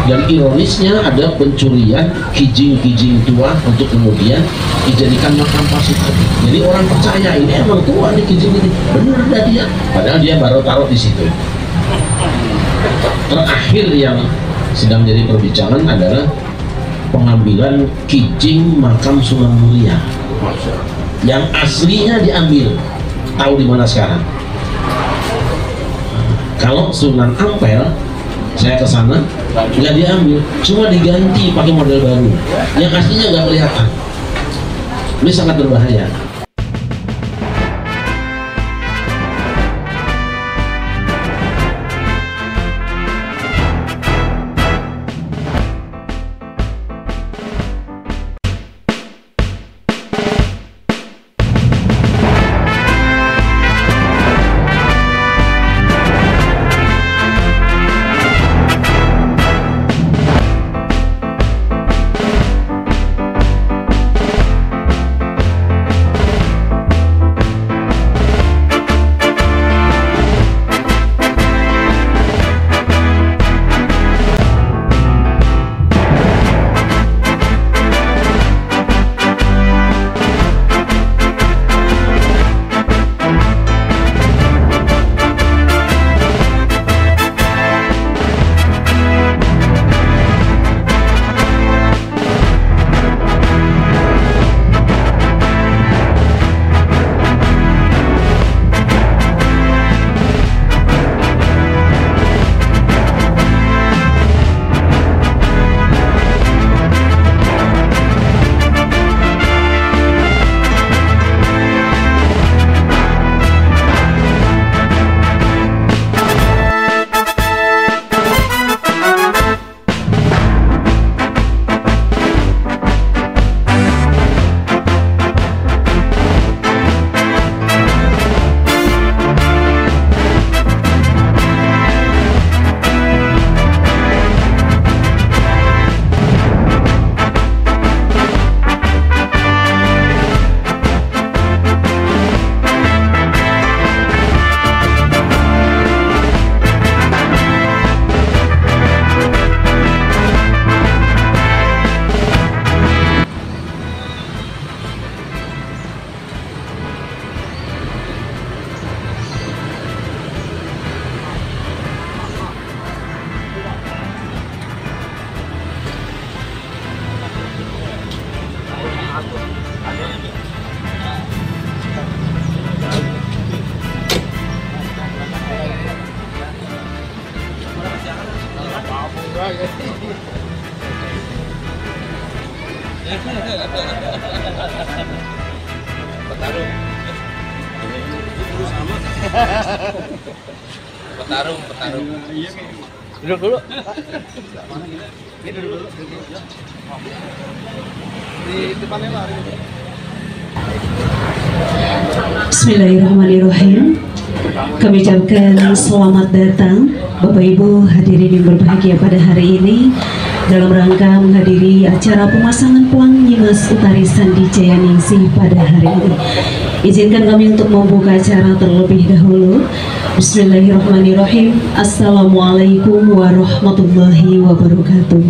Dan ironisnya ada pencurian kijing-kijing tua untuk kemudian dijadikan makam pasukan. Jadi orang percaya ini emang tua nih kijing ini, benar dah dia, padahal dia baru taruh di situ. Terakhir yang sedang jadi perbincangan adalah pengambilan kijing makam Sunan Muria. Yang aslinya diambil, tahu di mana sekarang? Kalau Sunan Ampel, saya ke sana nggak diambil, cuma diganti pakai model baru. Yang aslinya nggak kelihatan. Ini sangat berbahaya. Petarung. Duduk dulu. Ini duduk dulu. Di depannya Pak. Bismillahirrahmanirrahim. Kami ucapkan selamat datang Bapak Ibu hadirin yang berbahagia pada hari ini dalam rangka menghadiri acara pemasangan pelang Nyimas Utari Sandi Jayaningsih pada hari ini. Izinkan kami untuk membuka acara terlebih dahulu. Bismillahirrahmanirrahim. Assalamualaikum warahmatullahi wabarakatuh.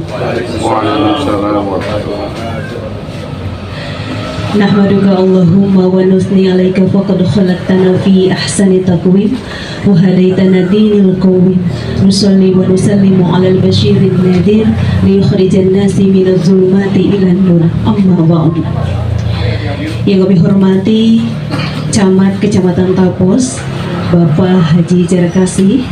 Nahmaduka Allahumma wa nusni alaika faqad khalaqtana fi ahsani taqwim wa hadaitana dinil qawim nusalli wa nusallimu alal basyirin nadir li yukhrijan nasi minaz zulumati ilan nur amma ba'du. Yang kami hormati Camat Kecamatan Tapos Bapak Haji Jarakasih,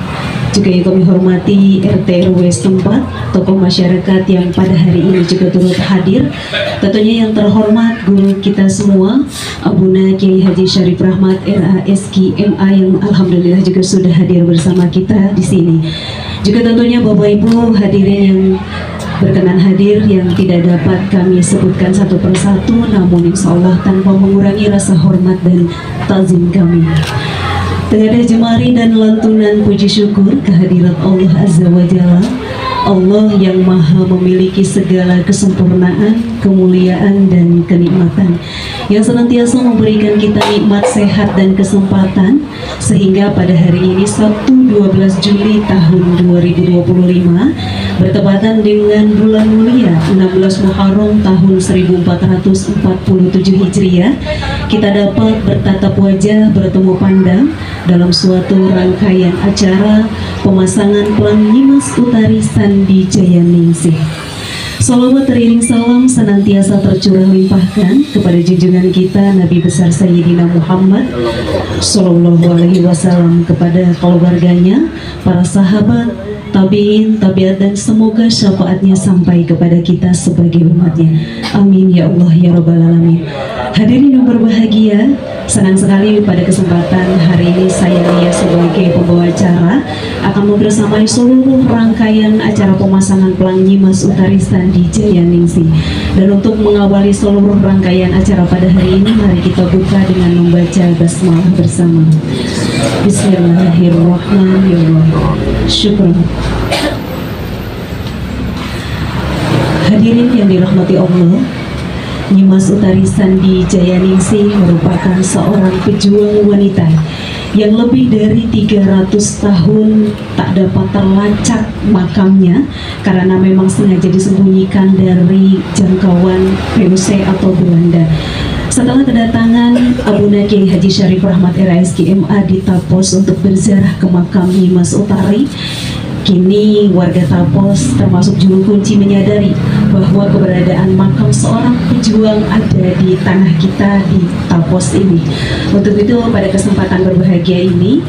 juga yang kami hormati RT RW setempat, tokoh masyarakat yang pada hari ini juga turut hadir. Tentunya yang terhormat guru kita semua, Abuna Kiai Haji Syarif Rahmat RASG MA yang alhamdulillah juga sudah hadir bersama kita di sini. Juga tentunya Bapak Ibu hadirin yang berkenan hadir yang tidak dapat kami sebutkan satu persatu, namun insya Allah tanpa mengurangi rasa hormat dan tazim kami. Tengadah jemari dan lantunan puji syukur kehadirat Allah Azza wa Jalla, Allah yang maha memiliki segala kesempurnaan, kemuliaan dan kenikmatan, yang senantiasa memberikan kita nikmat sehat dan kesempatan, sehingga pada hari ini Sabtu 12 Juli tahun 2025 bertepatan dengan bulan mulia 16 Muharram tahun 1447 Hijriah, kita dapat bertatap wajah, bertemu pandang dalam suatu rangkaian acara pemasangan Pelang Nyimas Utari Sandi Jayaningsih. Salawat teriring salam senantiasa tercurah limpahkan kepada junjungan kita Nabi besar Sayyidina Muhammad Sallallahu Alaihi Wasallam, kepada keluarganya, para sahabat, tabiin, tabiat, dan semoga syafaatnya sampai kepada kita sebagai umatnya. Amin ya Allah ya Rabbal Alamin. Hadirin yang berbahagia, senang sekali pada kesempatan hari ini saya Lia sebagai pembawa acara akan membersamai seluruh rangkaian acara pemasangan Pelang Nyimas Utari Sandi Jayaningsih. Dan untuk mengawali seluruh rangkaian acara pada hari ini, mari kita buka dengan membaca basmalah bersama. Bismillahirrahmanirrahim. Syukran. Hadirin yang dirahmati Allah, Nyimas Utari Sandi Jayaningsih merupakan seorang pejuang wanita yang lebih dari 300 tahun tak dapat terlacak makamnya karena memang sengaja disembunyikan dari jangkauan VOC atau Belanda. Setelah kedatangan Abuna Kiai Haji Syarif Rahmat RSG MA di Tapos untuk berziarah ke makam Nyimas Utari, kini warga Tapos termasuk juru kunci menyadari bahwa keberadaan makam seorang pejuang ada di tanah kita di Tapos ini. Untuk itu pada kesempatan berbahagia ini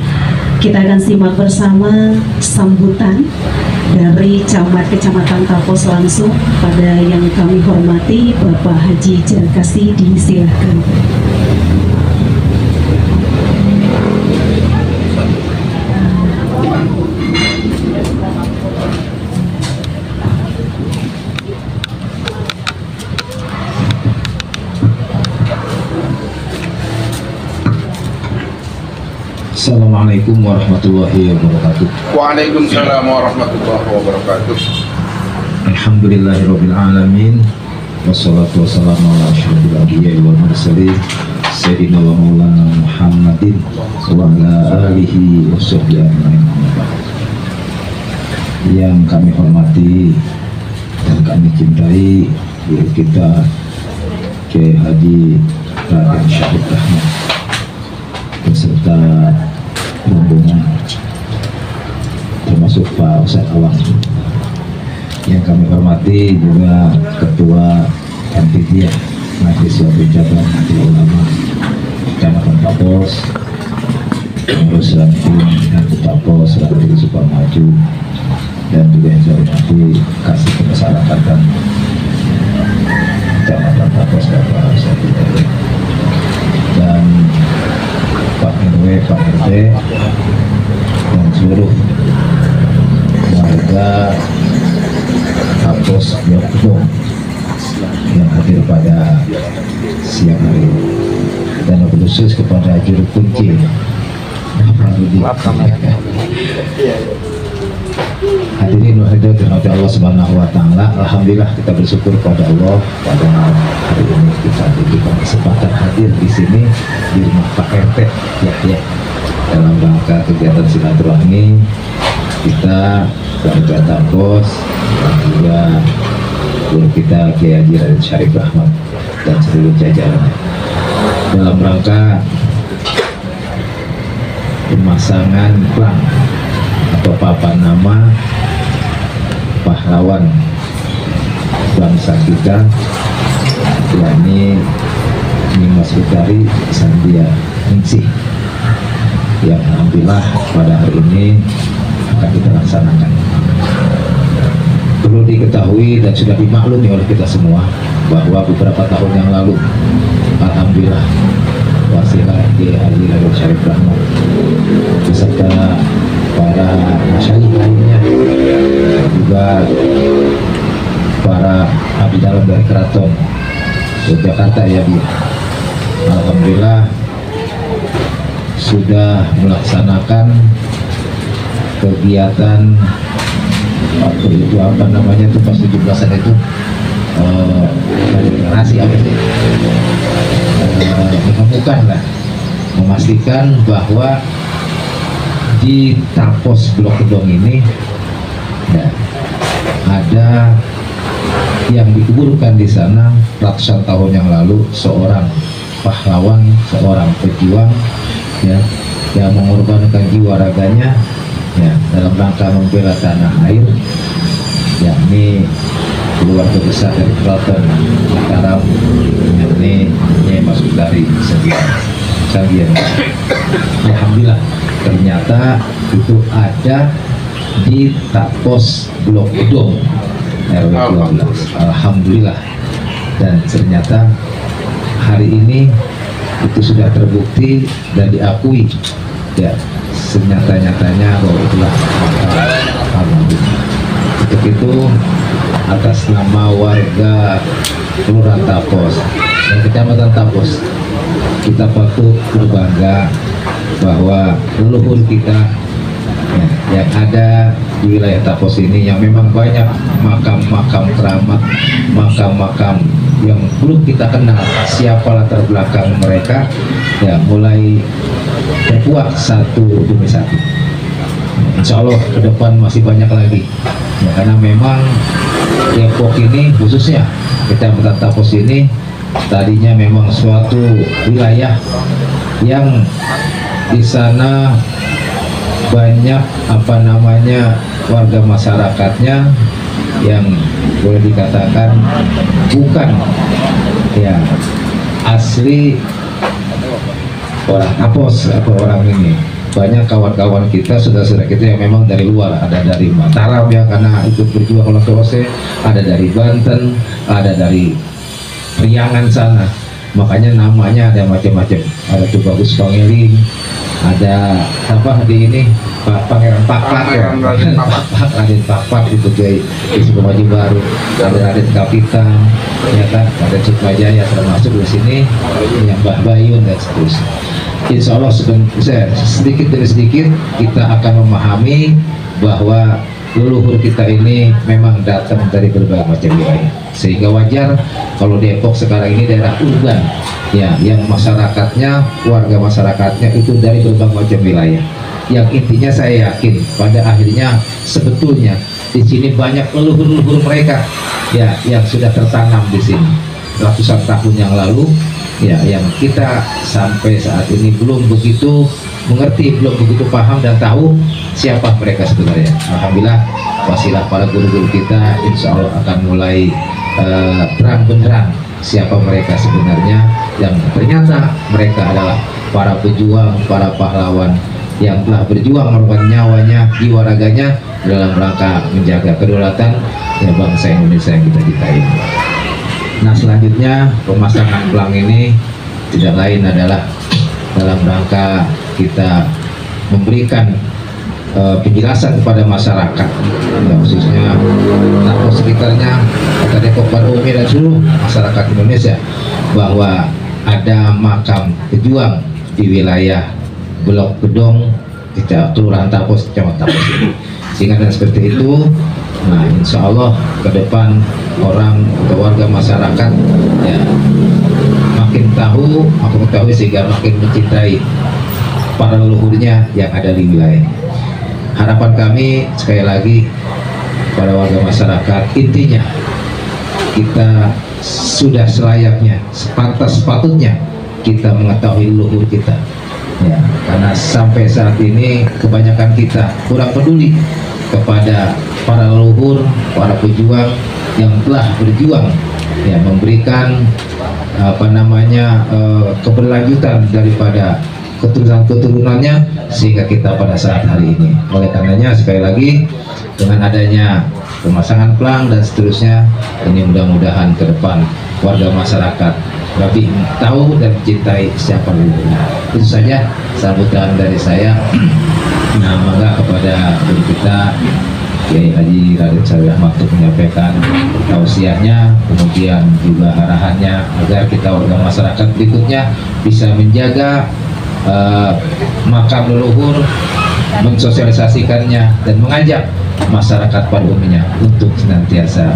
kita akan simak bersama sambutan dari camat Kecamatan Tapos langsung pada yang kami hormati Bapak Haji Jarkasi, disilahkan. Assalamualaikum warahmatullahi wabarakatuh. Waalaikumsalam warahmatullahi wabarakatuh. Alhamdulillahirabbil alamin. Wassalatu wassalamu ala asyrofil anbiya'i wal mursalin sayyidina wa maulana Muhammadin wa ala alihi washabbihi ajmain. Yang kami hormati dan kami cintai guru kita Kiai Haji Raden Syarif Rahmat beserta rombongan, termasuk Pak Ustadz Awang. Yang kami hormati juga Ketua Panitia Majelis Wabijabat Nahdlatul Ulama Kecamatan Tapos, pengurus ranting dan Tapos, Ranting Sukamaju, dan juga yang saya hormati Kasih Kemasyarakatan Kecamatan Tapos, Bapak Ustadz dan Pak RW, Pak RT, dan seluruh warga Tapos Yogyakarta yang hadir pada siang hari ini, dan khusus kepada juru kunci hadirin wahidin dirahmati Allah Subhanahu wa taala. Alhamdulillah kita bersyukur kepada Allah pada hari ini kita diberikan kesempatan hadir di sini di rumah Pak RT ya dalam rangka kegiatan silaturahmi kita warga Tapos dan juga guru kita Kiai Haji Raden Syarif Rahmat dan seluruh jajarannya dalam rangka pemasangan pelang atau papan nama pahlawan bangsa kita, yakni Nyimas Utari Sandi Jayaningsih, yang alhamdulillah pada hari ini akan kita laksanakan. Perlu diketahui dan sudah dimaklumi oleh kita semua bahwa beberapa tahun yang lalu alhamdulillah wasilah Kiai Haji Raden Syarif Rahmat beserta para masyayikh lainnya, juga para abdi dalam dari Keraton Yogyakarta ya Bu, alhamdulillah sudah melaksanakan kegiatan apa namanya itu pas 17-an itu deklarasi apa sih, menemukan lah, memastikan bahwa di Tapos Blok Kedong ini ya, ada yang dikuburkan di sana ratusan tahun yang lalu, seorang pahlawan, seorang pejuang ya, yang mengorbankan jiwa raganya ya dalam rangka membela tanah air, yakni keluarga besar dari Keraton Mataram, yakni Nyai Mas Udari Sagian. Alhamdulillah ternyata itu ada di Tapos Blok Gedong RW 12. Alhamdulillah, dan ternyata hari ini itu sudah terbukti dan diakui ya senyata-nyatanya bahwa itulah alhamdulillah. Untuk itu atas nama warga Kelurahan Tapos dan Kecamatan Tapos, kita patut berbangga bahwa leluhur kita ya, yang ada di wilayah Tapos ini yang memang banyak makam-makam keramat, makam-makam yang belum kita kenal siapa latar belakang mereka ya, mulai terkuak satu demi satu. Insya Allah ke depan masih banyak lagi ya, karena memang Depok ini khususnya Kecamatan Tapos ini tadinya memang suatu wilayah yang di sana banyak warga masyarakatnya yang boleh dikatakan bukan ya asli orang Tapos atau orang ini. Banyak kawan-kawan kita, saudara-saudara kita yang memang dari luar, ada dari Mataram ya karena ikut berjuang oleh Kolose, ada dari Banten, ada dari Priangan sana, makanya namanya ada macam-macam, ada tuh Bagus Pangeling, ada apa di ini Pangeran Pakpak ya, Raden Pakpak itu di Sukamaju Baru, ada Raden Kapitan ya kan, ada Sukmajaya termasuk di sini yang Mbah Bayun dan seterusnya. Insya Allah sedikit demi sedikit kita akan memahami bahwa leluhur kita ini memang datang dari berbagai macam wilayah, sehingga wajar kalau Depok sekarang ini daerah urban ya, yang masyarakatnya, warga masyarakatnya itu dari berbagai macam wilayah, yang intinya saya yakin pada akhirnya sebetulnya di sini banyak leluhur-leluhur mereka ya yang sudah tertanam di sini ratusan tahun yang lalu ya, yang kita sampai saat ini belum begitu mengerti, belum begitu paham dan tahu siapa mereka sebenarnya. Alhamdulillah wasilah para guru-guru kita insya Allah akan mulai terang benderang siapa mereka sebenarnya, yang ternyata mereka adalah para pejuang, para pahlawan yang telah berjuang mengorbankan nyawanya, jiwa raganya dalam rangka menjaga kedaulatan ya bangsa Indonesia yang kita cintai. Nah, selanjutnya pemasangan pelang ini tidak lain adalah dalam rangka kita memberikan penjelasan kepada masyarakat ya, khususnya atau sekitarnya Kota Depok pada umumnya dan seluruh masyarakat Indonesia bahwa ada makam pejuang di wilayah Blok Gedong Kelurahan Tapos, Kecamatan Tapos ini. Sehingga dan seperti itu, nah insya Allah ke depan orang atau warga masyarakat ya makin tahu, makin mengetahui sehingga makin mencintai para leluhurnya yang ada di wilayah. Harapan kami sekali lagi pada warga masyarakat, intinya kita sudah selayaknya, sepatutnya kita mengetahui leluhur kita ya, karena sampai saat ini kebanyakan kita kurang peduli kepada para leluhur, para pejuang yang telah berjuang ya, memberikan keberlanjutan daripada keturunan-keturunannya sehingga kita pada saat hari ini. Oleh karenanya sekali lagi dengan adanya pemasangan pelang dan seterusnya ini mudah-mudahan ke depan warga masyarakat lebih tahu dan mencintai siapa leluhurnya. Itu saja sambutan dari saya. Nah, mangga kepada guru kita Kiai Haji Raden Sawi Ahmad untuk menyampaikan tausiahnya, kemudian juga arahannya agar kita warga masyarakat berikutnya bisa menjaga makam leluhur, mensosialisasikannya dan mengajak masyarakat pada umumnya untuk senantiasa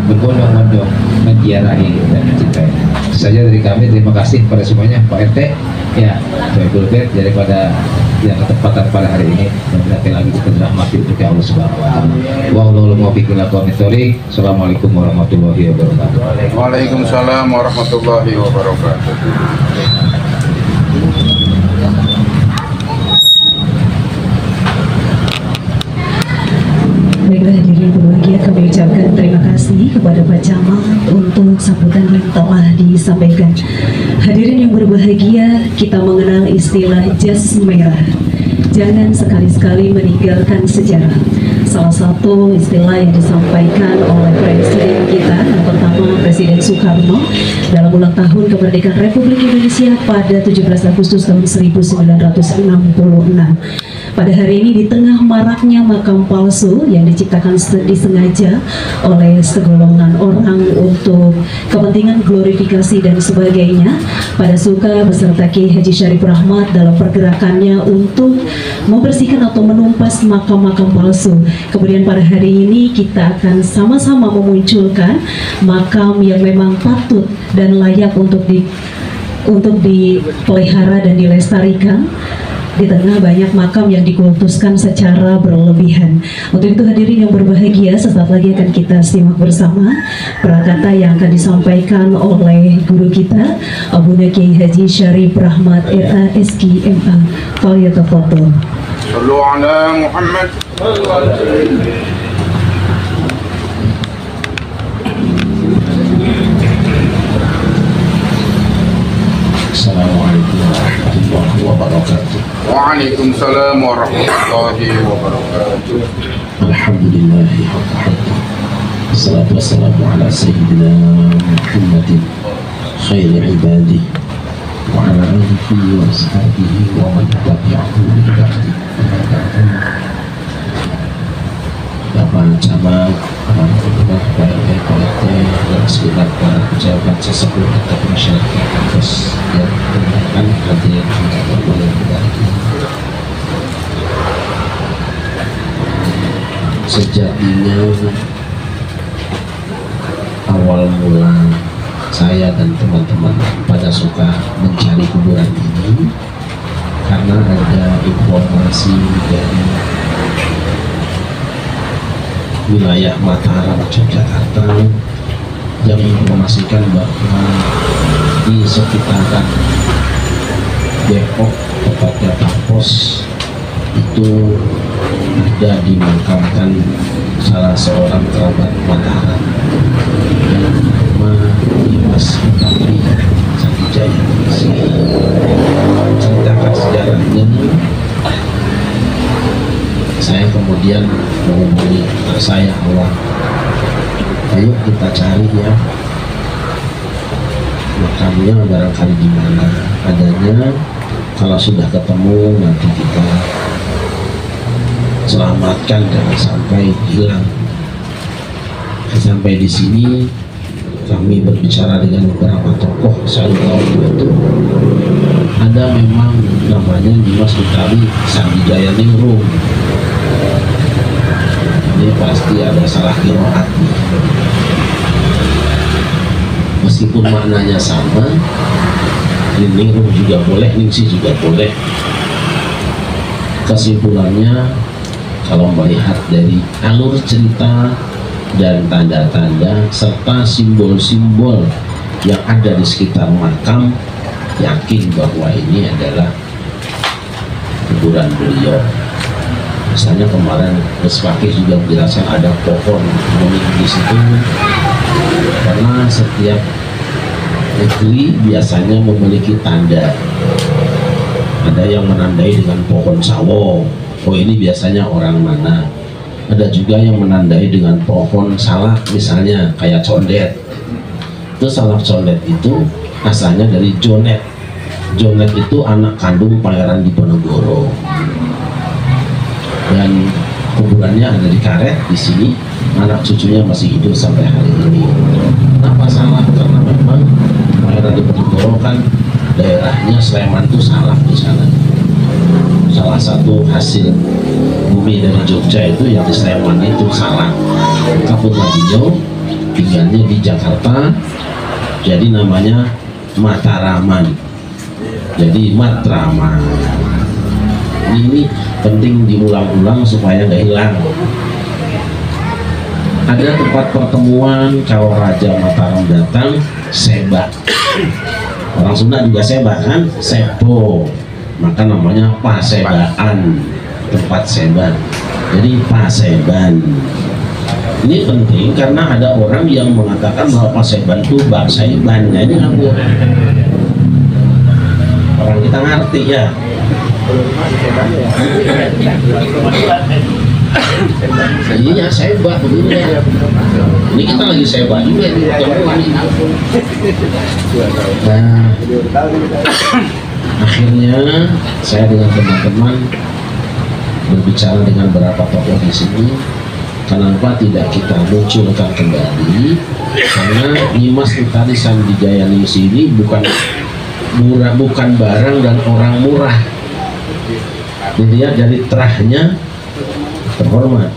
berbondong-bondong menziarahi dan mencintai. Itu saja dari kami. Terima kasih kepada semuanya, Pak RT ya, Pak Ibu daripada yang ketepatan pada hari ini dan berarti lagi kita dirahmati untuk Allah Subhanahu wa taala. Wallahul muwaffiq ila aqwamit thoriq. Assalamualaikum warahmatullahi wabarakatuh. Waalaikumsalam warahmatullahi wabarakatuh. Baiklah hadirin berbahagia, kami ucapkan terima kasih kepada Pak Camat untuk sambutan yang telah disampaikan. Hadirin yang berbahagia, kita mengenal istilah jas merah. Jangan sekali-sekali meninggalkan sejarah. Salah satu istilah yang disampaikan oleh Presiden kita, yang pertama Presiden Soekarno, dalam ulang tahun kemerdekaan Republik Indonesia pada 17 Agustus tahun 1966. Pada hari ini di tengah maraknya makam palsu yang diciptakan disengaja oleh segolongan orang untuk kepentingan glorifikasi dan sebagainya, pada Suka beserta Kiai Haji Syarif Rahmat dalam pergerakannya untuk membersihkan atau menumpas makam-makam palsu. Kemudian pada hari ini kita akan sama-sama memunculkan makam yang memang patut dan layak untuk dipelihara dan dilestarikan di tengah banyak makam yang dikultuskan secara berlebihan. Untuk itu hadirin yang berbahagia, sesaat lagi akan kita simak bersama prakata yang akan disampaikan oleh guru kita, Abuna Kiai Haji Syarif Rahmat RASG MA. Falyatafadhal. Sallu ala Muhammad. Assalamualaikum warahmatullahi wabarakatuh. Waalaikumsalam warahmatullahi wabarakatuh. Alhamdulillahi hamdan. Wassalatu wassalamu ala sayyidina Muhammadin khairi ibadih wa ala alihi wa sahbihi wa man tabi'ahu bi ihsan. Bapak Camat, para ulama, para PRT, dan segenap para pejabat sesepuh atau masyarakat atas yang berkenan hadir di bulan berbahagia. Sejatinya awal mula saya dan teman-teman pada suka mencari kuburan ini karena ada informasi dari wilayah Mataram, Yogyakarta yang menginformasikan bahwa di sekitaran Depok, tepatnya Tapos, itu ada dimakamkan salah seorang kerabat Mataram yang bernama Dimas Bakri Sakijaya. Ceritakan sejarahnya. Saya kemudian menghubungi saya awal, ayo kita cari ya makamnya barangkali di mana adanya. Kalau sudah ketemu nanti kita selamatkan jangan sampai hilang. Sampai di sini kami berbicara dengan beberapa tokoh saya tahu itu ada memang namanya Dimas Bakri Sakijaya Ningrum. Ini pasti ada salah qiraat. Meskipun maknanya sama, Ningrum juga boleh, Ningsih juga boleh. Kesimpulannya, kalau melihat dari alur cerita dan tanda-tanda serta simbol-simbol yang ada di sekitar makam, yakin bahwa ini adalah kuburan beliau. Misalnya kemarin Gus Fakih juga menjelaskan ada pohon kuning di situ, karena setiap negeri biasanya memiliki tanda. Ada yang menandai dengan pohon sawo, oh ini biasanya orang mana. Ada juga yang menandai dengan pohon salak, misalnya kayak condet. Itu salak condet itu asalnya dari Jonet. Jonet itu anak kandung Pangeran Diponegoro. Dan kuburannya ada di Karet di sini, anak cucunya masih hidup sampai hari ini. Kenapa salah? Karena memang Pangeran Diponegoro kan daerahnya Sleman itu salak di sana. Salah satu hasil bumi dari Jogja itu yang di Sleman itu salak. Kapun beliau tinggalnya di Jakarta, jadi namanya Mataraman. Jadi Matraman. Jadi ini penting diulang-ulang supaya nggak hilang. Ada tempat pertemuan kalau Raja Mataram datang, seba. Orang Sunda juga seba kan, sebo. Maka namanya pasebaan, tempat seba. Jadi paseban. Ini penting karena ada orang yang mengatakan bahwa paseban itu bakseban. Nah, ini ngabur. Orang kita ngerti ya. Iya seba begini ya. Ini kita lagi seba juga nih. Nah, akhirnya saya dengan teman-teman berbicara dengan beberapa tokoh di sini. Kenapa tidak kita munculkan kembali? Karena Nyimas Utari Sandijaya News ini bukan murah, bukan barang dan orang murah. Dilihat dari terahnya terhormat,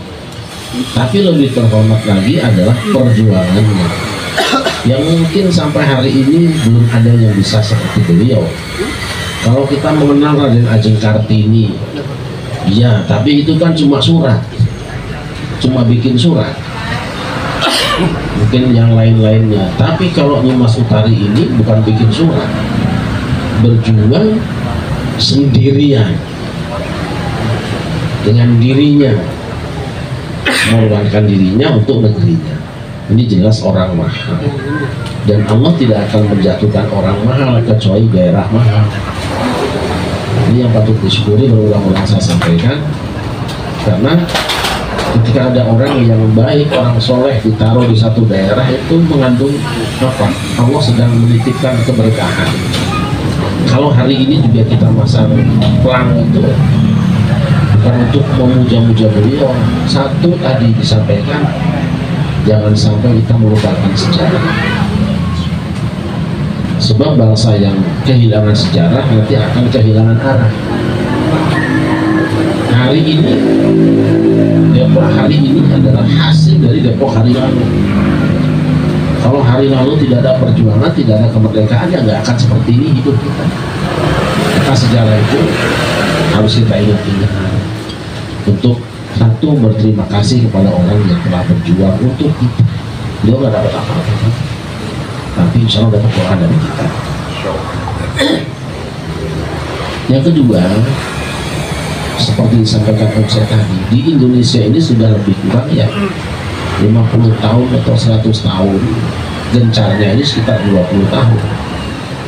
tapi lebih terhormat lagi adalah perjuangannya yang mungkin sampai hari ini belum ada yang bisa seperti beliau. Kalau kita mengenal Raden Ajeng Kartini, ya, tapi itu kan cuma surat, cuma bikin surat, mungkin yang lain-lainnya. Tapi kalau Nyimas Utari ini bukan bikin surat, berjuang sendirian dengan dirinya, mengorbankan dirinya untuk negerinya. Ini jelas orang mahal, dan Allah tidak akan menjatuhkan orang mahal kecuali daerah mahal. Ini yang patut disyukuri, berulang-ulang saya sampaikan, karena ketika ada orang yang baik, orang soleh ditaruh di satu daerah, itu mengandung apa? Allah sedang menitipkan keberkahan. Kalau hari ini juga kita masang pelang itu bukan untuk memuja-muja beliau. Satu tadi disampaikan, jangan sampai kita melupakan sejarah. Sebab bangsa yang kehilangan sejarah nanti akan kehilangan arah. Hari ini, Depok hari ini adalah hasil dari Depok hari lalu. Kalau hari lalu tidak ada perjuangan, tidak ada kemerdekaan, ya nggak akan seperti ini hidup kita. Maka sejarah itu harus kita ingat-ingat untuk satu, berterima kasih kepada orang yang telah berjuang untuk kita. Dia nggak dapat apa-apa, tapi insya Allah dapat doa dari kita. Yang kedua, seperti disampaikan Om saya tadi, di Indonesia ini sudah lebih kurang ya 50 tahun atau 100 tahun, gencarnya ini sekitar 20 tahun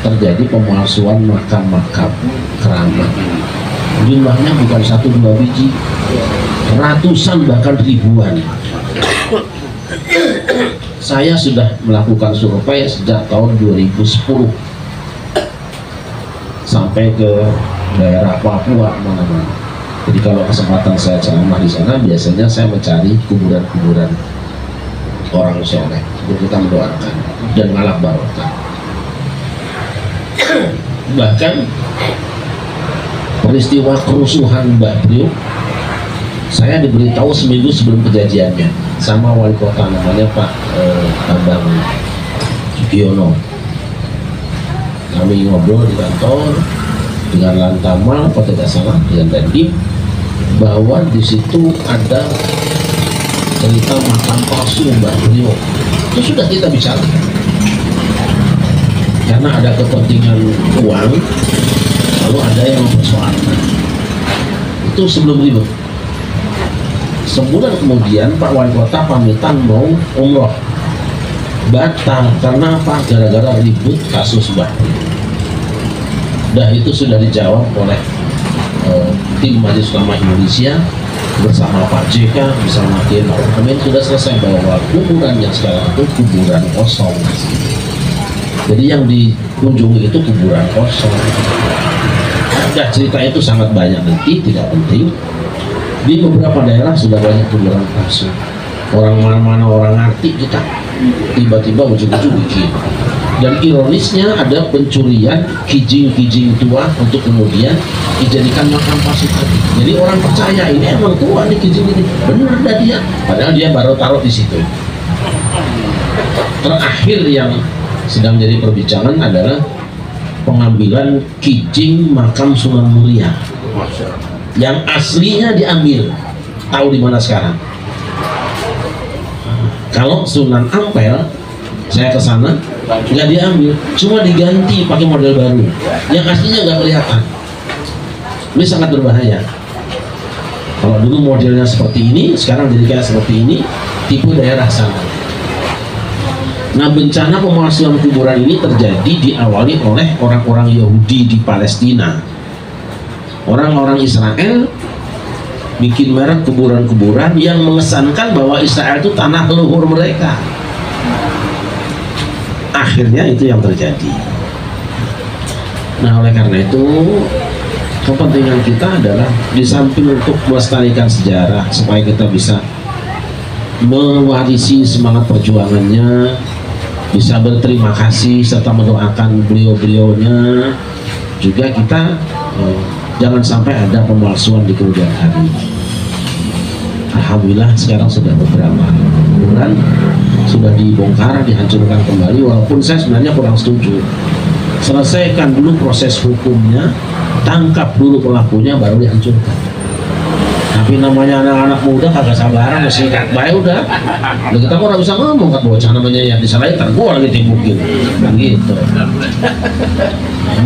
terjadi pemalsuan makam-makam keramat. Jumlahnya bukan 1-2 biji, ratusan bahkan ribuan. Saya sudah melakukan survei sejak tahun 2010 sampai ke daerah Papua mana-mana. Jadi kalau kesempatan saya ceramah di sana, biasanya saya mencari kuburan-kuburan orang soleh untuk kita mendoakan dan ngalap barokah. Bahkan peristiwa kerusuhan Mbak Priok, saya diberitahu seminggu sebelum kejadiannya sama wali kota, namanya Pak Bambang Sugiono. Kami ngobrol di kantor dengan Lantamal, kalau tidak salah, dengan Dandim, bahwa di situ ada cerita makam palsu Mbak Priok. Itu sudah kita bicarakan. Karena ada kepentingan uang, lalu ada yang mempersoalkan. Itu sebelum ribut. Sebulan kemudian Pak Wali Kota pamitan mau umroh, batal karena apa? Gara-gara ribut kasus Mbak Priok. Dan itu sudah dijawab oleh tim Majelis Ulama Indonesia bersama Pak JK, bersama Kiai Ma'ruf Amin, sudah selesai bahwa kuburan yang sekarang itu kuburan kosong. Jadi yang dikunjungi itu kuburan kosong. Ada cerita itu sangat banyak, nanti tidak penting. Di beberapa daerah sudah banyak kuburan palsu. Orang mana-mana orang ngerti kita, tiba-tiba ujung-ujung bikin. Dan ironisnya ada pencurian kijing-kijing tua untuk kemudian dijadikan makam palsu tadi. Jadi orang percaya ini emang tua nih kijing ini, benar ada dia, padahal dia baru taruh di situ. Terakhir yang sedang jadi perbincangan adalah pengambilan kijing makam Sunan Muria. yang aslinya diambil. Tahu di mana sekarang? Kalau Sunan Ampel, saya ke sana nggak diambil, cuma diganti pakai model baru. Yang aslinya nggak kelihatan. Ini sangat berbahaya. Kalau dulu modelnya seperti ini, sekarang jadi kayak seperti ini, tipu daerah sana. Nah, bencana pemalsuan kuburan ini terjadi diawali oleh orang-orang Yahudi di Palestina. Orang-orang Israel bikin merek kuburan-kuburan yang mengesankan bahwa Israel itu tanah leluhur mereka. Akhirnya itu yang terjadi. Nah, oleh karena itu kepentingan kita adalah di samping untuk melestarikan sejarah supaya kita bisa mewarisi semangat perjuangannya, bisa berterima kasih serta mendoakan beliau-beliaunya, juga kita jangan sampai ada pemalsuan di kemudian hari. Alhamdulillah sekarang sudah beberapa bulan sudah dibongkar, dihancurkan kembali, walaupun saya sebenarnya kurang setuju. Selesaikan dulu proses hukumnya, tangkap dulu pelakunya, baru dihancurkan. Tapi namanya anak-anak muda kagak sabaran, masih baik udah. Nah, kita kok nggak bisa ngomong kan bocah namanya yang disalahin, kan gua lagi timbukin, kan gitu.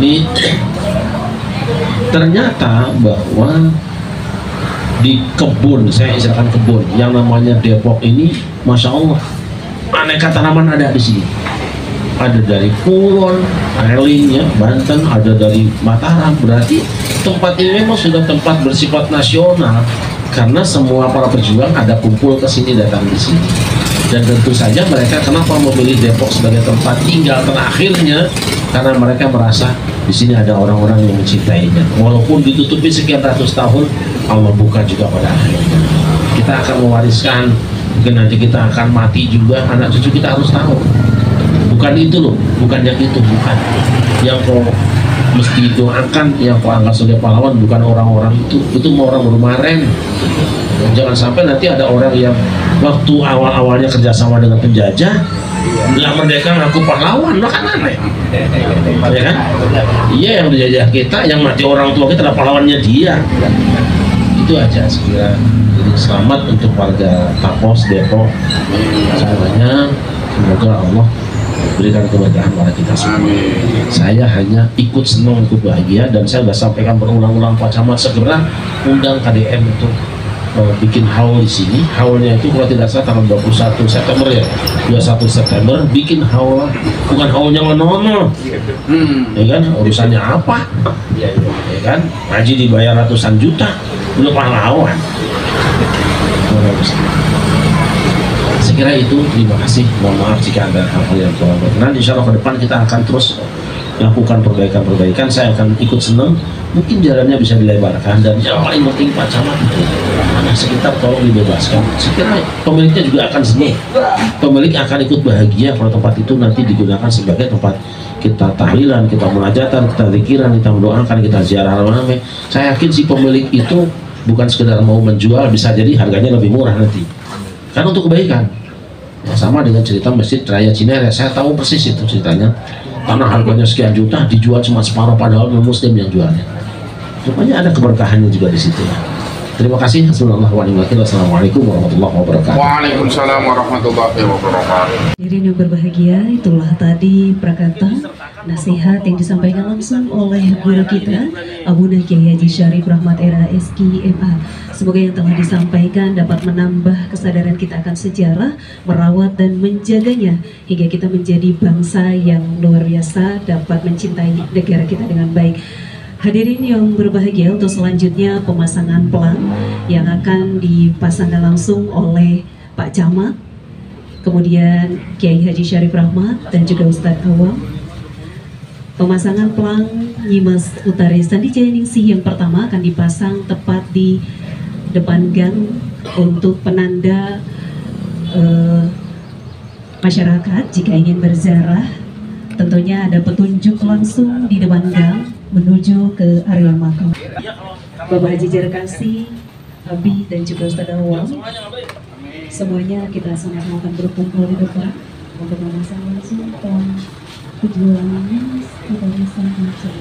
Ini ternyata bahwa di kebun, saya istilahkan kebun, yang namanya Depok ini, masya Allah, aneka tanaman ada di sini. Ada dari Kulon, Eling, ya, Banten, ada dari Mataram. Berarti tempat ini memang sudah tempat bersifat nasional karena semua para pejuang ada kumpul ke sini, datang di sini. Dan tentu saja mereka kenapa memilih Depok sebagai tempat tinggal terakhirnya, karena mereka merasa di sini ada orang-orang yang mencintainya. Walaupun ditutupi sekian ratus tahun, Allah buka juga pada akhirnya. Kita akan mewariskan, mungkin nanti kita akan mati juga, anak cucu kita harus tahu. Bukan itu loh, bukan yang itu, bukan. Yang kau mesti doakan, yang kau anggap sebagai pahlawan, bukan orang-orang itu mau orang bermaren. Jangan sampai nanti ada orang yang waktu awal-awalnya kerjasama dengan penjajah, nggak merdeka ngaku pahlawan, lo kan aneh, ya kan? Iya, yang menjajah kita, yang mati orang tua kita, adalah pahlawannya dia. Itu aja sekira. Jadi selamat untuk warga Tapos, Depok. Semuanya, semoga Allah berikan keberkahan pada kita semua. Saya hanya ikut senang, ikut bahagia, dan saya sudah sampaikan berulang-ulang Pak Camat segera undang KDM untuk bikin haul di sini. Haulnya itu kalau tidak salah tanggal 21 September ya, 21 September bikin haul, bukan haulnya menono, ya kan? Urusannya apa? Ya kan? Haji dibayar ratusan juta, belum pahlawan. Saya kira itu, terima kasih, mohon maaf jika ada hal-hal yang kurang berkenan. Insya Allah ke depan kita akan terus lakukan perbaikan-perbaikan. Saya akan ikut senang, mungkin jalannya bisa dilebarkan, dan yang paling penting Pak Camat itu tanah sekitar tolong dibebaskan. Saya kira pemiliknya juga akan senang, pemilik akan ikut bahagia kalau tempat itu nanti digunakan sebagai tempat kita tahlilan, kita munajatan, kita zikiran, kita mendoakan, kita ziarah rame. Saya yakin si pemilik itu bukan sekedar mau menjual, bisa jadi harganya lebih murah nanti. Kan untuk kebaikan. Ya, sama dengan cerita Masjid Raya Cinere, saya tahu persis itu ceritanya. Tanah harganya sekian juta dijual cuma separuh, padahal non-muslim yang jualnya. Rupanya ada keberkahannya juga di situ ya. Terima kasih. Assalamualaikum warahmatullahi wabarakatuh. Waalaikumsalam warahmatullahi wabarakatuh. Hadirin yang berbahagia, itulah tadi prakata nasihat yang disampaikan langsung oleh guru kita Abuna Kiai Haji Syarif Rahmat Era SK MA. Semoga yang telah disampaikan dapat menambah kesadaran kita akan sejarah, merawat dan menjaganya hingga kita menjadi bangsa yang luar biasa, dapat mencintai negara kita dengan baik. Hadirin yang berbahagia, untuk selanjutnya pemasangan pelang yang akan dipasangkan langsung oleh Pak Camat, kemudian Kiai Haji Syarif Rahmat dan juga Ustadz Awam. Pemasangan pelang Nyimas Utari Sandi Jayaningsih yang pertama akan dipasang tepat di depan gang untuk penanda masyarakat jika ingin berziarah. Tentunya ada petunjuk langsung di depan gang menuju ke area makam. Bapak Haji Jarkasi, Abi dan juga Ustadz Awam, semuanya kita sama-sama akan berkumpul di depan untuk memasang langsung pelang tujuannya Utari Sandi Jayaningsih.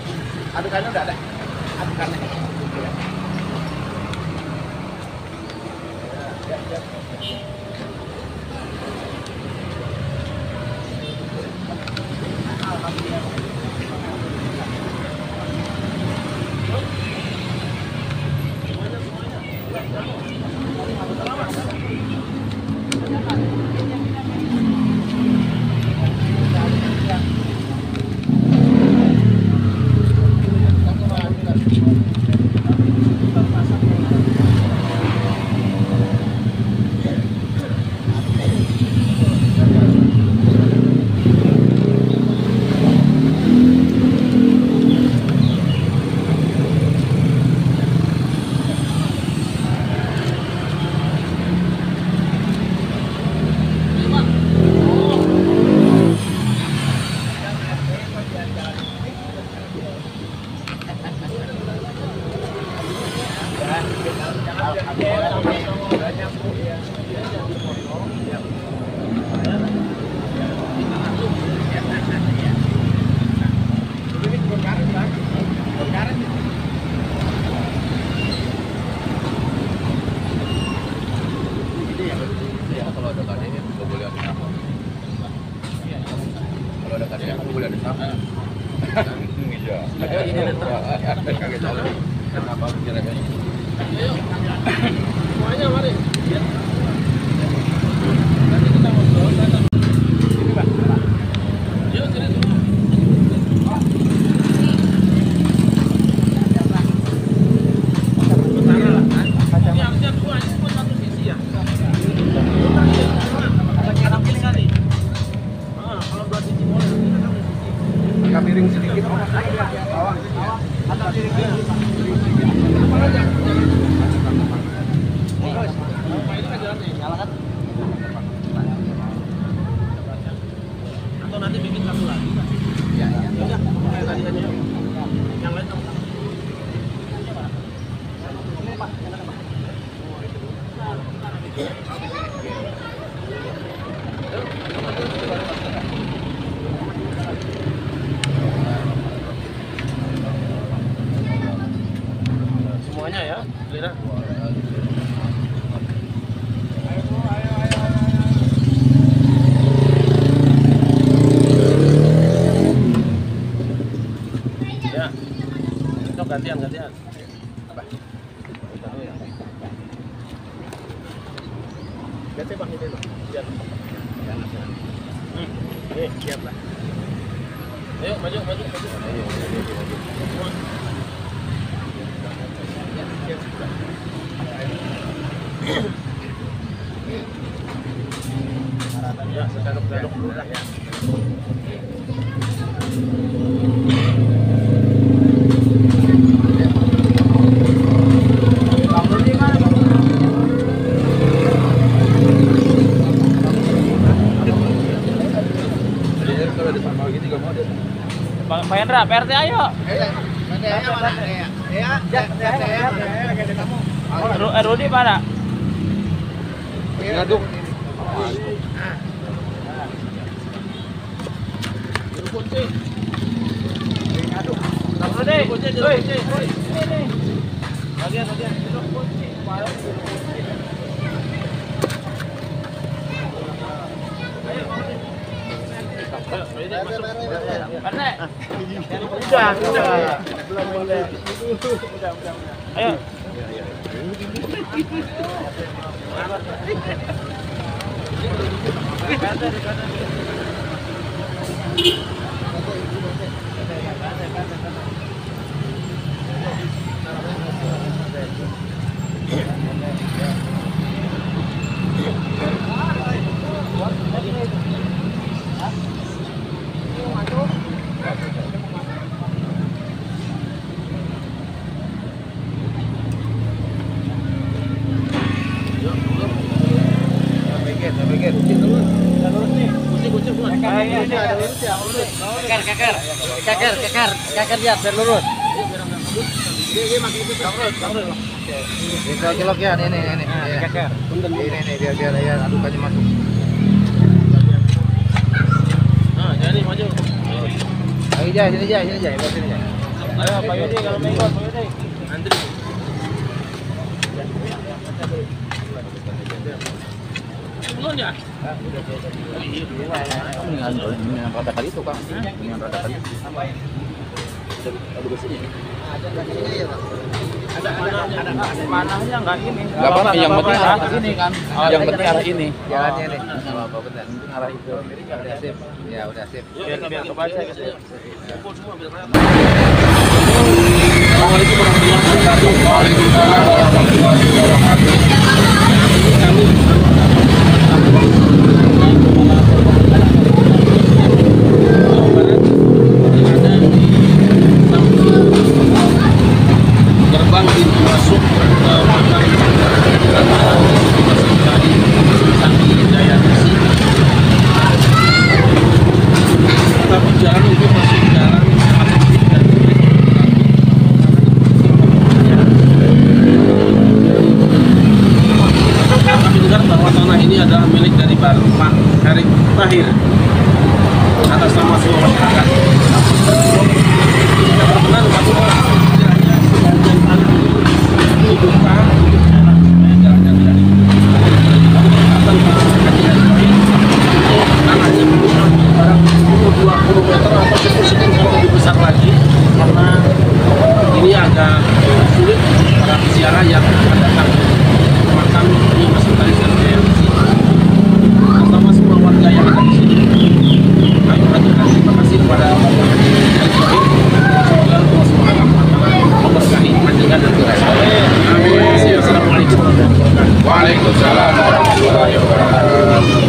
Semuanya ya, Lina. Ya, itu gantian. Apa? Ganti bang ini loh. Biar. Siap lah. Ayo maju. Ya, sedang dulu lah ya. Pak Hendra, PRT ayo. Rudi mana? Ngaduk. Ayo. Keker dia biar lurus. Colok ya, ini. Keker. Ini biar ya adukannya masuk. Nah, jadi maju. Ayo sini aja. Ayo Pak Yudi kalau mau ikut, Pak Yudi. Antri. turun ya? Dengan rata kali itu Kang. Dengan rata kali. Ada manahnya nggak ini? Enggak apa-apa, yang penting arah ke sini kan. Yang penting arah ini. Jalannya nih. Enggak apa-apa benar. Penting arah itu. Udah sip. Ya, udah sip. Biar kebaca gitu. Kumpul semua biar kelihatan. Assalamualaikum warahmatullahi gerbang pintu masuk makam Sakti Jaya Nisi. Tapi jalan itu masih jalan sangat sempit dan kami dengar bahwa tanah ini adalah milik dari Pak Erick Tahir atas nama semua masyarakat. Kita berkenan Pak kiranya sebagian tanah ini dibuka untuk jalan-jalan dari kesempatan masyarakat yang lain. Tanahnya berkurang barang 20 meter atau 10 kalau lebih besar lagi, karena ini agak sulit para peziarah yang akan datang ke makam Nyi Sultan Jaya Nisi. Bersama semua warga yang ada di sini, kami mengaturkan terima kasih kepada Bapak Erick Thohir. Semoga Allah Subhanahu wa Ta'ala memberkahi panjenengan dan kita sekalian. Amin. Assalamualaikum warahmatullahi wabarakatuh. Waalaikumsalam warahmatullahi wabarakatuh.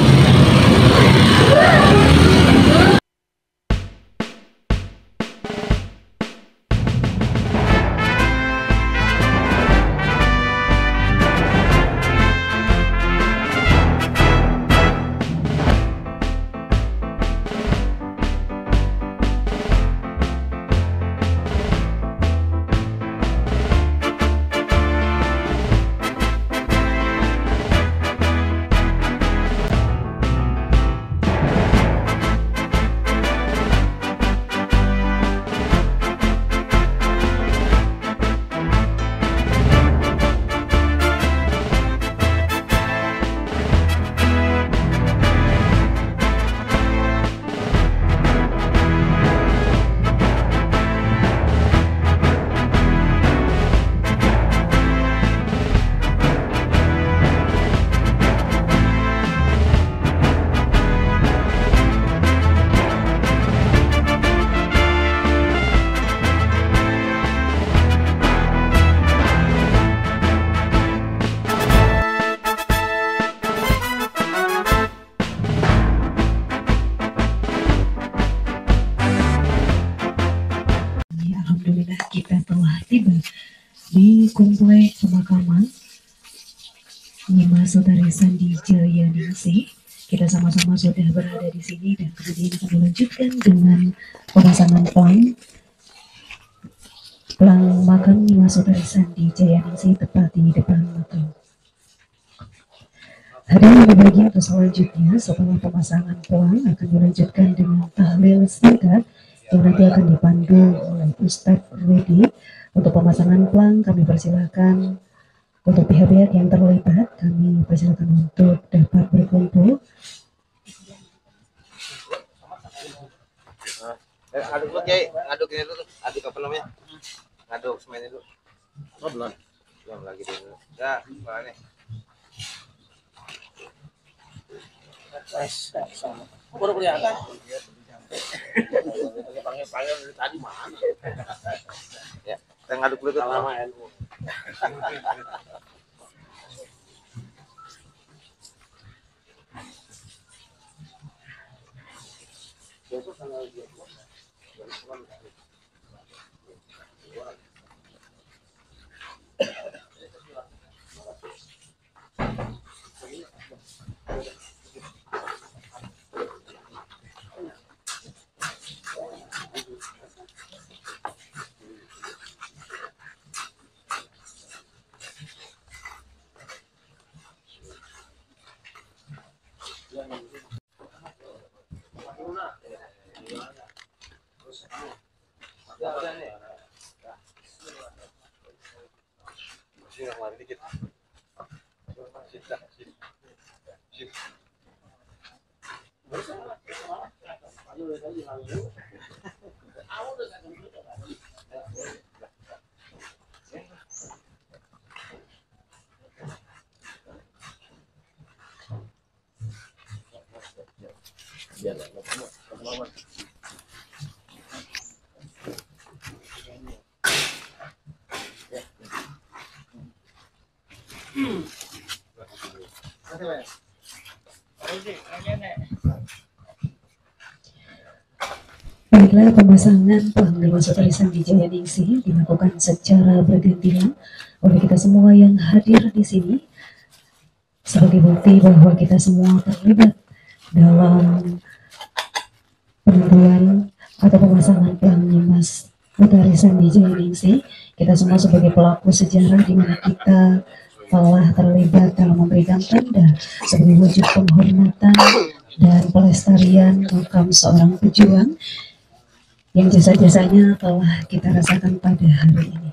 Alhamdulillah kita telah tiba di komplek pemakaman Nyi Saudari Sandi Jaya Ningsih. Kita sama-sama sudah berada di sini dan kemudian akan dilanjutkan dengan pemasangan pelang makam Nyi Saudari Sandi Jaya Ningsih tepat di depan makam. Hadirin yang berbahagia, untuk selanjutnya setelah pemasangan pelang akan dilanjutkan dengan tahlil singkat yang nanti akan dipandu oleh Ustadz Rudi. Untuk pemasangan pelang kami persilahkan untuk pihak-pihak yang terlibat, kami persilahkan untuk dapat berkumpul. Aduk dulu Kiai, aduk ini dulu. Aduk apa namanya? Aduk semen dulu. Oh, belum. Belum lagi dulu. Ya, mana? Baru kelihatan. Panggil dari tadi mana? Ya, kita ngaduk dulu tuh. Lama ilmu. Besok tanggal 20. Sini, dikit. Sip. Baiklah, pemasangan pelang tulisan di Jaya Ningsih dilakukan secara bergantian oleh kita semua yang hadir di sini sebagai bukti bahwa kita semua terlibat dalam penentuan atau pemasangan pelang nyimas Utarisan di Jaya Ningsih. Kita semua sebagai pelaku sejarah di mana kita telah terlibat dalam memberikan tanda sebagai wujud penghormatan dan pelestarian makam seorang pejuang yang jasa-jasanya telah kita rasakan pada hari ini.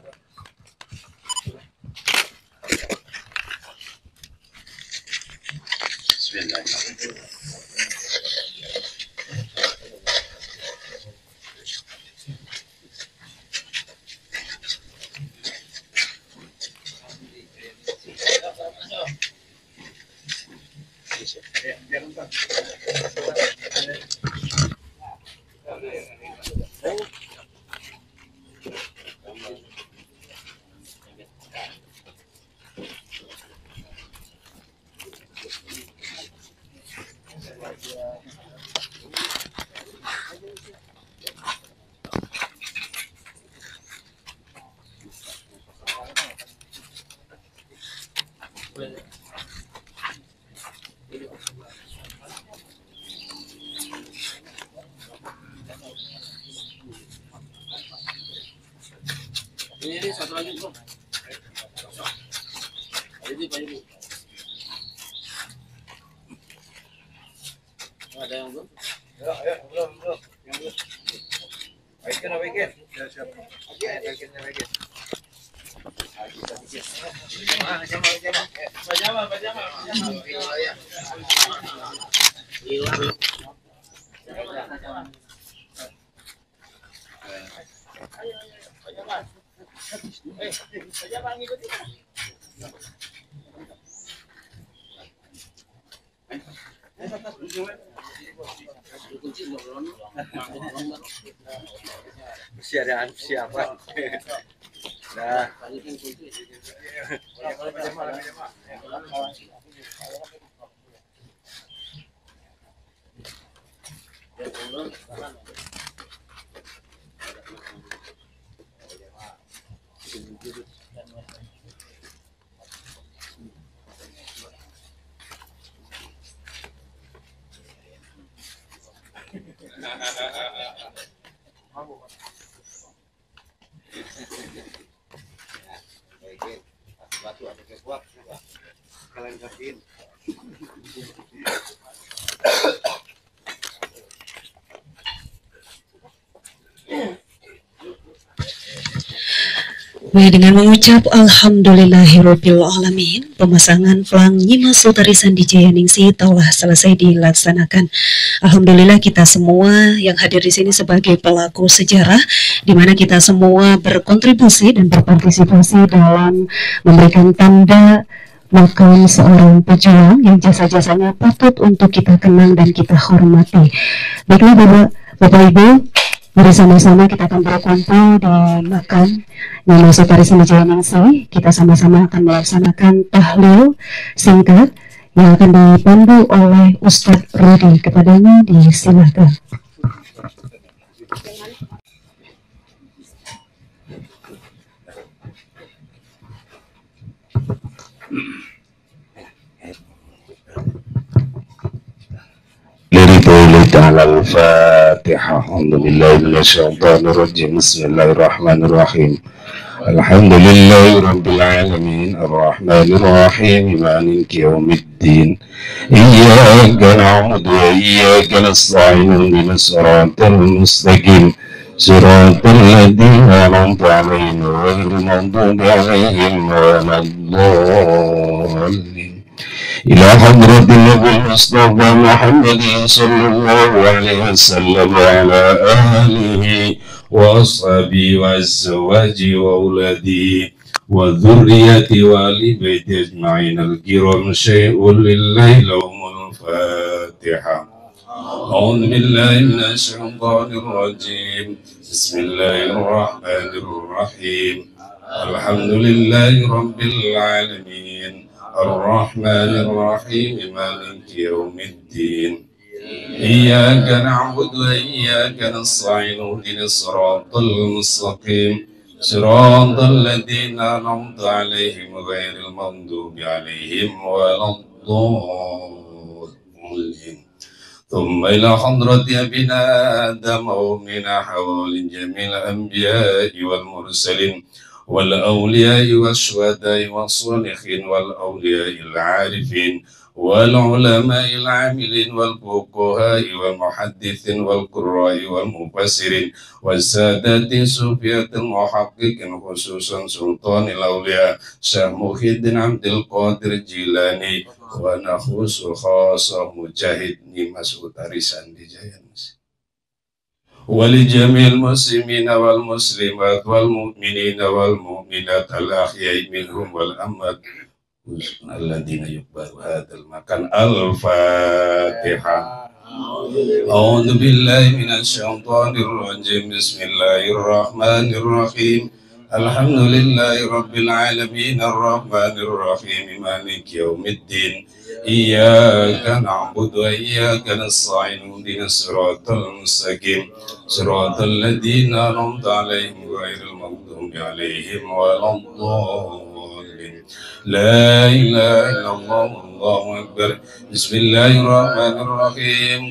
Ini satu lagi bro. Ini Pak Ibu. Ada yang belum? Ya, belum. Yang belum. Baikin. Ya, siap. Oke, baikin. Pajama. Hilang. Siapa? Nah. Batu atau kekuat kalian kasihin. Dengan mengucap Alhamdulillahirrabbilalamin, pemasangan pelang nyimas Utarisan di Jaya Ningsih telah selesai dilaksanakan. Alhamdulillah kita semua yang hadir di sini sebagai pelaku sejarah, di mana kita semua berkontribusi dan berpartisipasi dalam memberikan tanda makam seorang pejuang yang jasa-jasanya patut untuk kita kenang dan kita hormati. Baiklah Bapak Ibu, bersama-sama kita akan berkumpul di makam nyimas Utarisan di Jaya Ningsih. Kita sama-sama akan melaksanakan tahlil singkat yang akan dipandu oleh Ustadz Rudi. Kepadanya disilakan. على الفاتحة. الحمد لله من الشيطان الرجيم. بسم الله الرحمن الرحيم. الحمد لله رب العالمين الرحمن الرحيم مالك يوم الدين إياك نعبد وإياك نستعين اهدنا الصراط المستقيم صراط الذين أنعمت عليهم غير المغضوب عليهم ولا الضالين. إلى حضرة النبي المصطفى محمد صلى الله عليه وسلم وعلى آله وأصحابه وأزواجه وأولاده وذرية وآل بيت أجمعين الكرام شيء لله لهم الفاتحة. أعوذ بالله من الشيطان الرجيم. بسم الله الرحمن الرحيم. الحمد لله رب العالمين الرحمن الرحيم مالك يوم الدين إياك نعبد وإياك نستعين اهدنا الصراط المستقيم صراط الذين أنعمت عليهم غير المغضوب عليهم ولا الضالين. ثم إلى حضرة أبينا آدم وأمنا حواء جميع الأنبياء والمرسلين والأولياء والشهداء والصالحين والأولياء العارفين والعلماء العاملين والفقهاء والمحدثين والقراء والمفسرين والسادات الصوفية المحققين خصوصا سلطان الأولياء شيخ محي الدين عبد القادر الجيلاني ونخص خاصة مجاهد مسعود أريسان di Jaya ولجميع المسلمين والمسلمات والمؤمنين والمؤمنات الأحياء منهم والأموات الذين يقبل هذا المكان. الفاتحة. أعوذ بالله من الشيطان الرجيم. بسم الله الرحمن الرحيم. الحمد لله رب العالمين الرحمن الرحيم مالك يوم الدين إياك نعبد وإياك نستعين اهدنا الصراط المستقيم صراط الذين أنعمت عليهم غير المغضوب عليهم ولا الضالين. لا إله إلا الله والله أكبر. بسم الله الرحمن الرحيم.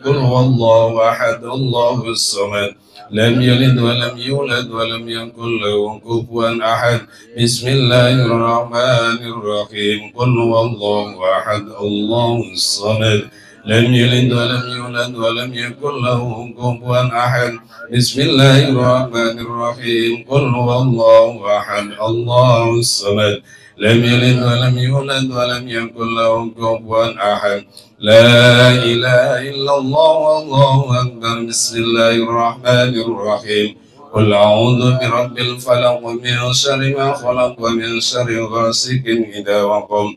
قل هو الله أحد الله الصمد لم يلد ولم يولد ولم يكن له كفوا أحد. بسم الله الرحمن الرحيم. قل هو الله أحد الله الصمد لم يلد ولم يولد ولم يكن له كفوا أحد. بسم الله الرحمن الرحيم. قل هو الله أحد الله الصمد لم يلد ولم يولد ولم يكن له كفوا أحد. لا إله إلا الله والله أكبر. بسم الله الرحمن الرحيم. قل أعوذ برب الفلق من شر ما خلق ومن شر غاسق إذا وقب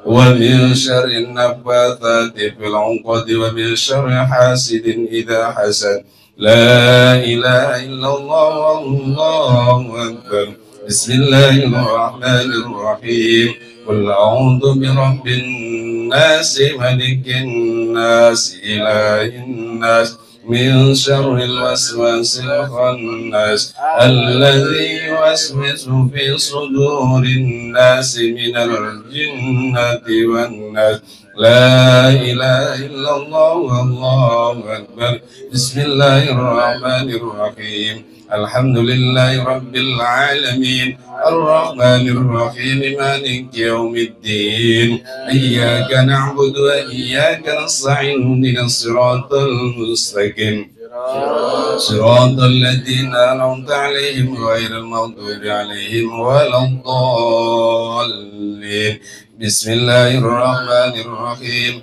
ومن شر النفاثات في العقد ومن شر حاسد إذا حسد. لا إله إلا الله والله أكبر. بسم الله الرحمن الرحيم. قل أعوذ برب الناس ملك الناس إله الناس من شر الوسواس الخناس الذي يوسوس في صدور الناس من الجنة والناس. لا إله إلا الله والله أكبر. بسم الله الرحمن الرحيم. الحمد لله رب العالمين الرحمن الرحيم مالك يوم الدين إياك نعبد وإياك نستعين اهدنا الصراط المستقيم صراط الذين أنعمت عليهم غير المغضوب عليهم ولا الضالين. بسم الله الرحمن الرحيم.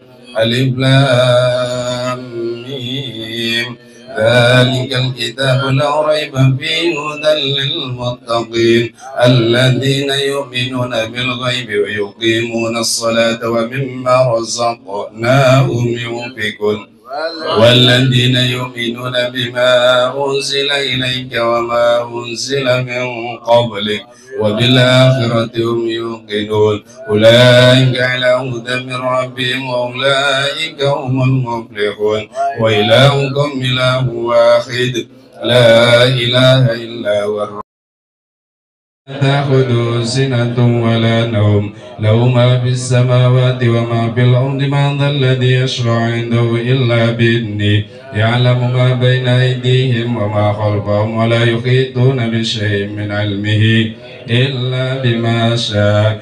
ألف لام ميم ذلك الكتاب لا ريب فيه هدى للمتقين الذين يؤمنون بالغيب ويقيمون الصلاة ومما رزقناهم ينفقون والذين يؤمنون بما أنزل إليك وما أنزل من قبلك وبالآخرة هم يوقنون أولئك على هدى من ربهم وأولئك هم المفلحون. وإلهكم إله واحد لا إله إلا هو تأخذه سنة ولا نوم له ما في السماوات وما في الأرض من ذا الذي يشفع عنده إلا بإذنه يعلم ما بين أيديهم وما خلفهم ولا يحيطون بشيء من علمه إلا بما شاء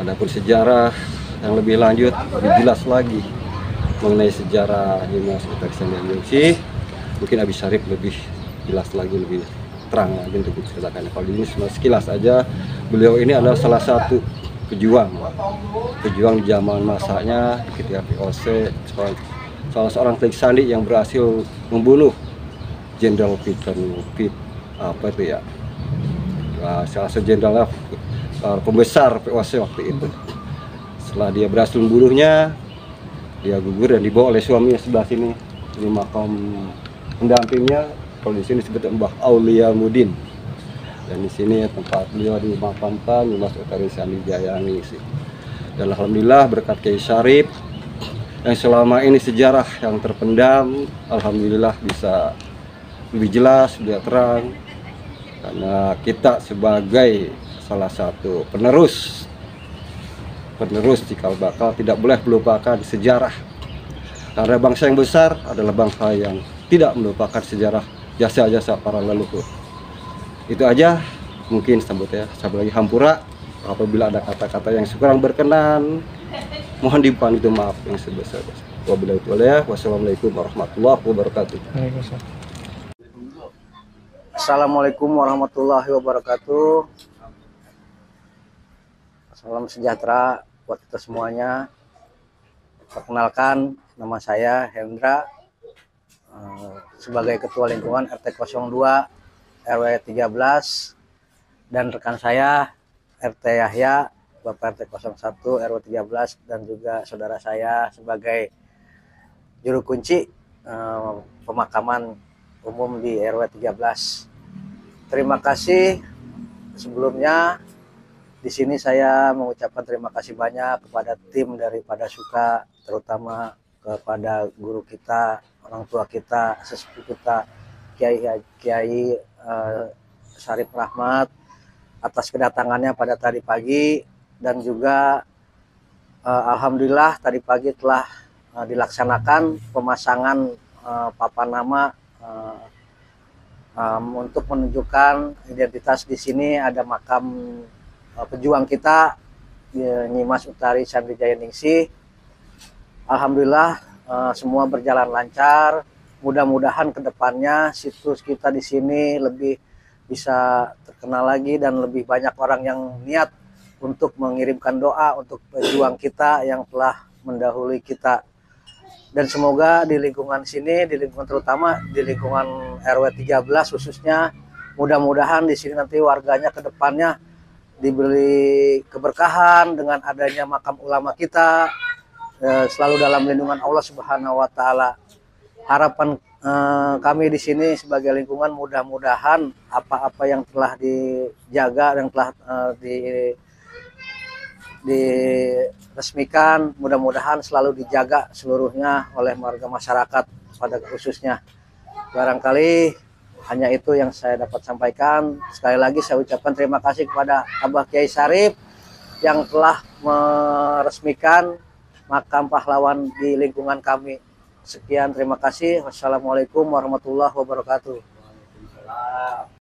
Adapun sejarah yang lebih lanjut, lebih jelas lagi mengenai sejarah Nyimas Utari Sandiaga, mungkin Abi Syarif lebih jelas lagi, lebih terang lagi untuk diceritakan. Kalau ini sekilas aja, beliau ini adalah salah satu pejuang di zaman masanya ketika VOC, salah seorang Telik Sandi yang berhasil membunuh Jenderal Peter apa itu ya, salah satu jenderal pembesar VOC waktu itu. Setelah dia berhasil membunuhnya, dia gugur dan dibawa oleh suaminya sebelah sini. Ini makam pendampingnya, kalau di sini disebut Mbah Aulia Mudin. Dan di sini tempat beliau dimakamkan, Nyimas Utari Sandiaga sih. Dan alhamdulillah berkat Kiai Syarif yang selama ini sejarah yang terpendam, alhamdulillah bisa lebih jelas, lebih terang. Karena kita sebagai salah satu penerus cikal bakal tidak boleh melupakan sejarah. Karena bangsa yang besar adalah bangsa yang tidak melupakan sejarah jasa-jasa para leluhur. Itu aja mungkin sambut ya. Sampai lagi hampura. Apabila ada kata-kata yang kurang berkenan, mohon dipandu maaf yang sebesar-besar. Wabillahi taufiq. Wassalamualaikum warahmatullahi wabarakatuh. Assalamualaikum warahmatullahi wabarakatuh. Salam sejahtera buat kita semuanya. Perkenalkan, nama saya Hendra, sebagai Ketua Lingkungan RT 02 RW 13, dan rekan saya RT Yahya, Bapak RT 01 RW 13, dan juga saudara saya sebagai juru kunci pemakaman umum di RW 13. Terima kasih sebelumnya. Di sini saya mengucapkan terima kasih banyak kepada tim daripada Suka, terutama kepada guru kita, orang tua kita, sesepuh kita, Kiai Syarif Rahmat, atas kedatangannya pada tadi pagi. Dan juga alhamdulillah tadi pagi telah dilaksanakan pemasangan papan nama untuk menunjukkan identitas. Di sini ada makam pejuang kita, Nyimas Utari Sandiaga. Alhamdulillah semua berjalan lancar. Mudah-mudahan kedepannya situs kita di sini lebih bisa terkenal lagi dan lebih banyak orang yang niat untuk mengirimkan doa untuk pejuang kita yang telah mendahului kita. Dan semoga di lingkungan sini, di lingkungan terutama di lingkungan RW 13 khususnya, mudah-mudahan di sini nanti warganya kedepannya diberi keberkahan dengan adanya makam ulama kita, selalu dalam lindungan Allah Subhanahu wa taala. Harapan kami di sini sebagai lingkungan, mudah-mudahan apa-apa yang telah dijaga dan telah diresmikan, mudah-mudahan selalu dijaga seluruhnya oleh warga masyarakat pada khususnya. Barangkali hanya itu yang saya dapat sampaikan. Sekali lagi saya ucapkan terima kasih kepada Abah Kiai Syarif yang telah meresmikan makam pahlawan di lingkungan kami. Sekian, terima kasih. Wassalamualaikum warahmatullahi wabarakatuh.